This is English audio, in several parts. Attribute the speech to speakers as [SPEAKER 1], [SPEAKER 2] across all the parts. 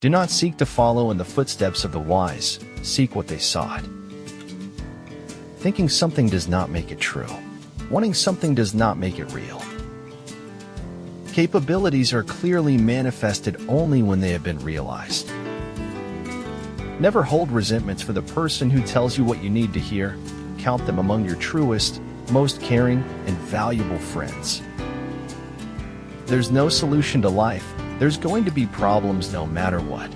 [SPEAKER 1] Do not seek to follow in the footsteps of the wise, seek what they sought. Thinking something does not make it true. Wanting something does not make it real. Capabilities are clearly manifested only when they have been realized. Never hold resentments for the person who tells you what you need to hear. Count them among your truest, most caring, and valuable friends. There's no solution to life. There's going to be problems no matter what.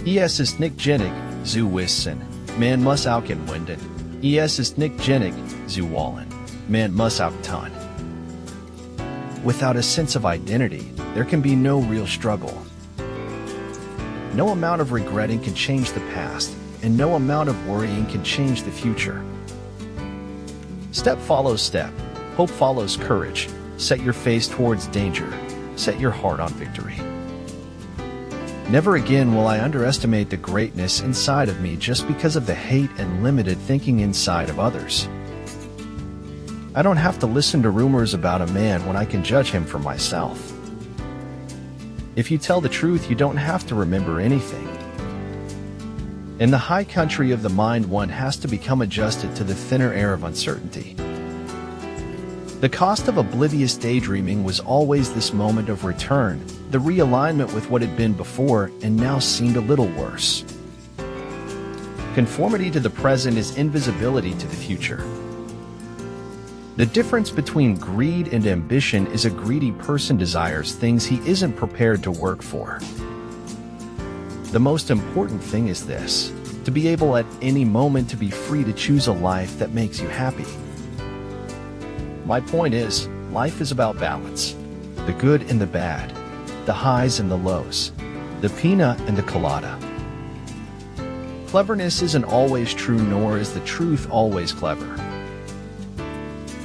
[SPEAKER 1] Es ist nicht genick, zu wissen, man muss auch winden. Es ist nicht genick, zu wollen, man muss auch tun. Without a sense of identity, there can be no real struggle. No amount of regretting can change the past, and no amount of worrying can change the future. Step follows step. Hope follows courage. Set your face towards danger. Set your heart on victory. Never again will I underestimate the greatness inside of me just because of the hate and limited thinking inside of others. I don't have to listen to rumors about a man when I can judge him for myself. If you tell the truth, you don't have to remember anything. In the high country of the mind, one has to become adjusted to the thinner air of uncertainty. The cost of oblivious daydreaming was always this moment of return, the realignment with what had been before and now seemed a little worse. Conformity to the present is invisibility to the future. The difference between greed and ambition is a greedy person desires things he isn't prepared to work for. The most important thing is this: to be able at any moment to be free to choose a life that makes you happy. My point is, life is about balance. The good and the bad, the highs and the lows, the pina and the colada. Cleverness isn't always true, nor is the truth always clever.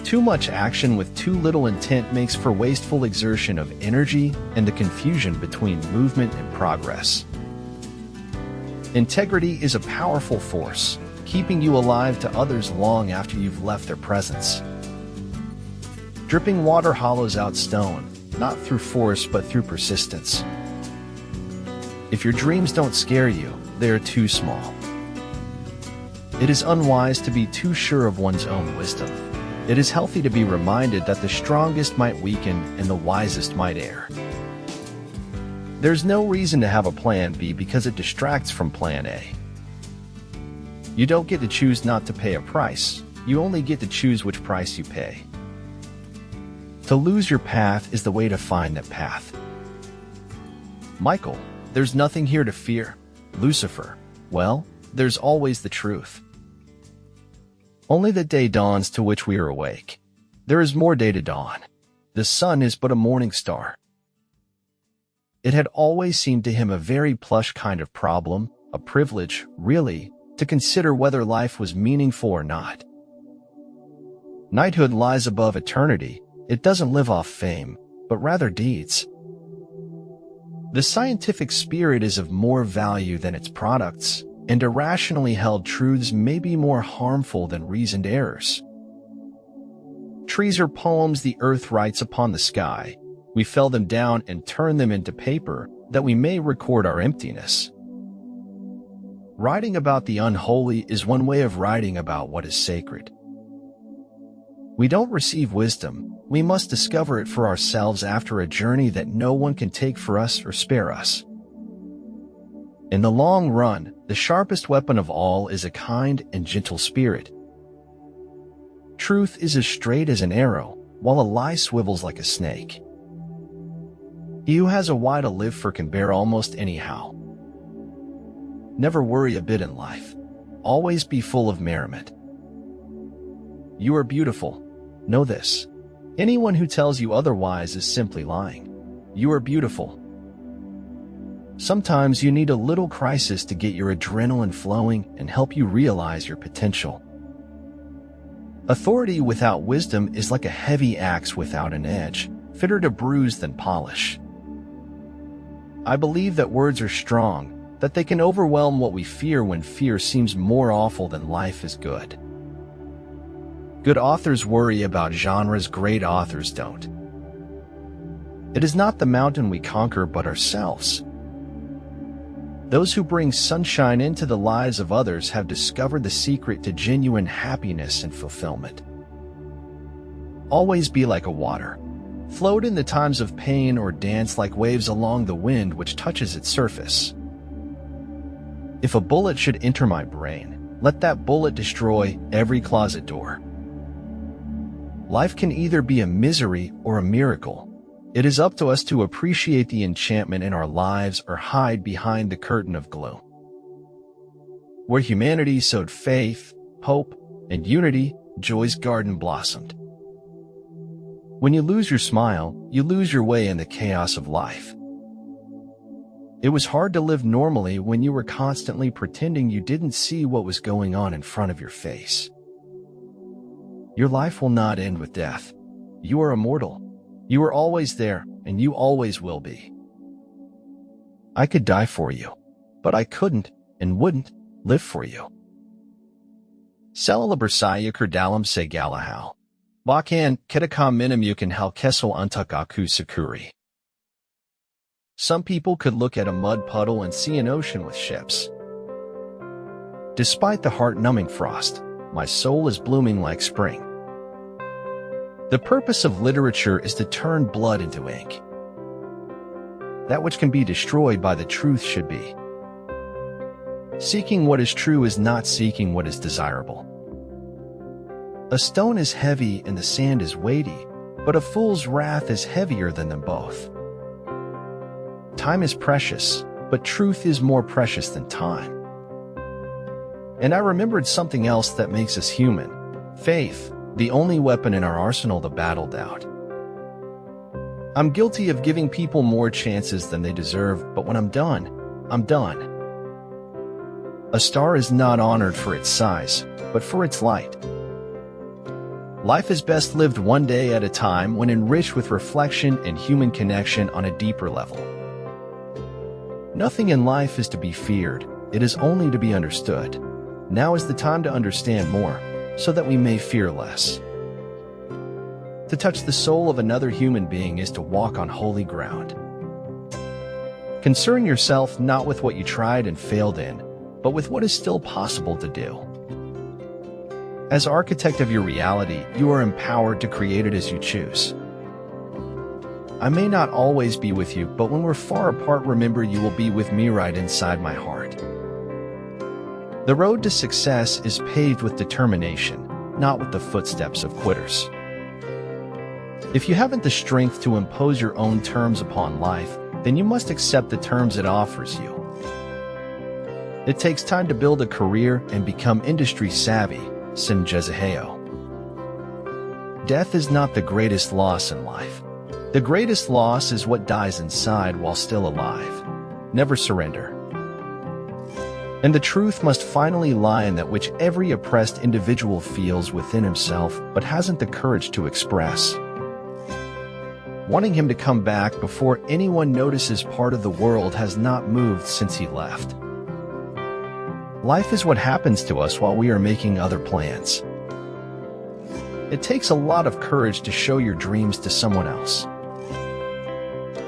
[SPEAKER 1] Too much action with too little intent makes for wasteful exertion of energy and the confusion between movement and progress. Integrity is a powerful force, keeping you alive to others long after you've left their presence. Dripping water hollows out stone, not through force but through persistence. If your dreams don't scare you, they are too small. It is unwise to be too sure of one's own wisdom. It is healthy to be reminded that the strongest might weaken and the wisest might err. There's no reason to have a plan B because it distracts from plan A. You don't get to choose not to pay a price. You only get to choose which price you pay. To lose your path is the way to find that path. Michael, there's nothing here to fear. Lucifer, well, there's always the truth. Only the day dawns to which we are awake. There is more day to dawn. The sun is but a morning star. It had always seemed to him a very plush kind of problem, a privilege, really, to consider whether life was meaningful or not. Knighthood lies above eternity. It doesn't live off fame, but rather deeds. The scientific spirit is of more value than its products, and irrationally held truths may be more harmful than reasoned errors. Trees are poems the earth writes upon the sky. We fell them down and turn them into paper, that we may record our emptiness. Writing about the unholy is one way of writing about what is sacred. We don't receive wisdom, we must discover it for ourselves after a journey that no one can take for us or spare us. In the long run, the sharpest weapon of all is a kind and gentle spirit. Truth is as straight as an arrow, while a lie swivels like a snake. He who has a why to live for can bear almost anyhow. Never worry a bit in life. Always be full of merriment. You are beautiful. Know this. Anyone who tells you otherwise is simply lying. You are beautiful. Sometimes you need a little crisis to get your adrenaline flowing and help you realize your potential. Authority without wisdom is like a heavy axe without an edge, fitter to bruise than polish. I believe that words are strong, that they can overwhelm what we fear when fear seems more awful than life is good. Good authors worry about genres, great authors don't. It is not the mountain we conquer but ourselves. Those who bring sunshine into the lives of others have discovered the secret to genuine happiness and fulfillment. Always be like a water. Float in the times of pain or dance like waves along the wind which touches its surface. If a bullet should enter my brain, let that bullet destroy every closet door. Life can either be a misery or a miracle. It is up to us to appreciate the enchantment in our lives or hide behind the curtain of gloom. Where humanity sowed faith, hope, and unity, joy's garden blossomed. When you lose your smile, you lose your way in the chaos of life. It was hard to live normally when you were constantly pretending you didn't see what was going on in front of your face. Your life will not end with death. You are immortal. You are always there, and you always will be. I could die for you, but I couldn't and wouldn't live for you. Selala bersaya dalam segala hal. Bahkan kita menemukan hal kecil untuk aku sendiri. Some people could look at a mud puddle and see an ocean with ships. Despite the heart-numbing frost, my soul is blooming like spring. The purpose of literature is to turn blood into ink. That which can be destroyed by the truth should be. Seeking what is true is not seeking what is desirable. A stone is heavy and the sand is weighty, but a fool's wrath is heavier than them both. Time is precious, but truth is more precious than time. And I remembered something else that makes us human: faith, the only weapon in our arsenal to battle doubt. I'm guilty of giving people more chances than they deserve, but when I'm done, I'm done. A star is not honored for its size, but for its light. Life is best lived one day at a time when enriched with reflection and human connection on a deeper level. Nothing in life is to be feared, it is only to be understood. Now is the time to understand more, so that we may fear less. To touch the soul of another human being is to walk on holy ground. Concern yourself not with what you tried and failed in, but with what is still possible to do. As architect of your reality, you are empowered to create it as you choose. I may not always be with you, but when we're far apart, remember you will be with me right inside my heart. The road to success is paved with determination, not with the footsteps of quitters. If you haven't the strength to impose your own terms upon life, then you must accept the terms it offers you. It takes time to build a career and become industry savvy. Sinjezaheo. Death is not the greatest loss in life. The greatest loss is what dies inside while still alive. Never surrender. And the truth must finally lie in that which every oppressed individual feels within himself but hasn't the courage to express. Wanting him to come back before anyone notices part of the world has not moved since he left. Life is what happens to us while we are making other plans. It takes a lot of courage to show your dreams to someone else.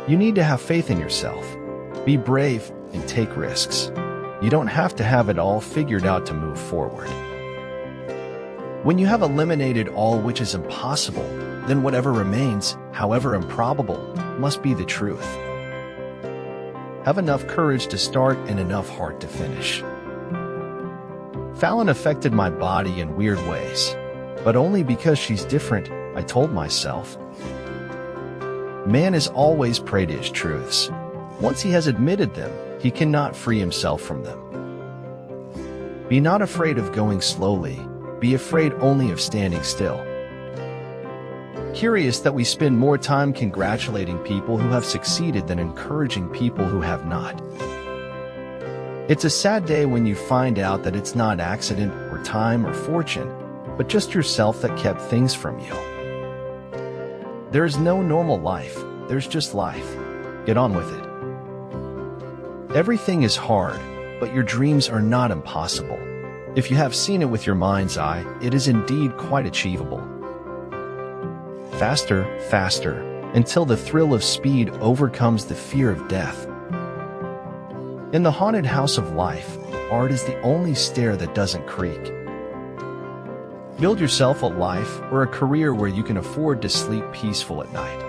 [SPEAKER 1] You need to have faith in yourself, be brave, and take risks. You don't have to have it all figured out to move forward. When you have eliminated all which is impossible, then whatever remains, however improbable, must be the truth. Have enough courage to start and enough heart to finish. Fallon affected my body in weird ways, but only because she's different, I told myself. Man is always prey to his truths. Once he has admitted them, he cannot free himself from them. Be not afraid of going slowly, be afraid only of standing still. Curious that we spend more time congratulating people who have succeeded than encouraging people who have not. It's a sad day when you find out that it's not accident or time or fortune, but just yourself that kept things from you. There is no normal life, there's just life. Get on with it. Everything is hard, but your dreams are not impossible. If you have seen it with your mind's eye, it is indeed quite achievable. Faster, faster, until the thrill of speed overcomes the fear of death. In the haunted house of life, art is the only stair that doesn't creak. Build yourself a life or a career where you can afford to sleep peaceful at night.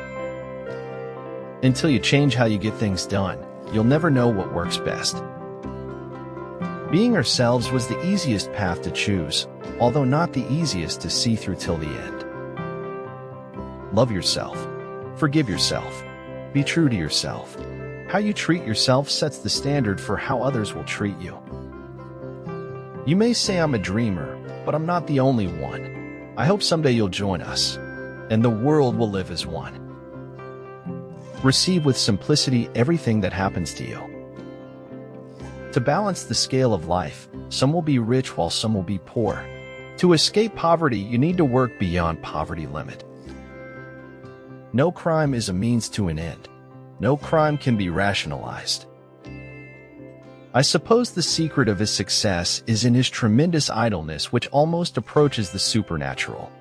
[SPEAKER 1] Until you change how you get things done, you'll never know what works best. Being ourselves was the easiest path to choose, although not the easiest to see through till the end. Love yourself. Forgive yourself. Be true to yourself. How you treat yourself sets the standard for how others will treat you. You may say I'm a dreamer, but I'm not the only one. I hope someday you'll join us, and the world will live as one. Receive with simplicity everything that happens to you. To balance the scale of life, some will be rich while some will be poor. To escape poverty, you need to work beyond poverty limit. No crime is a means to an end. No crime can be rationalized. I suppose the secret of his success is in his tremendous idleness, which almost approaches the supernatural.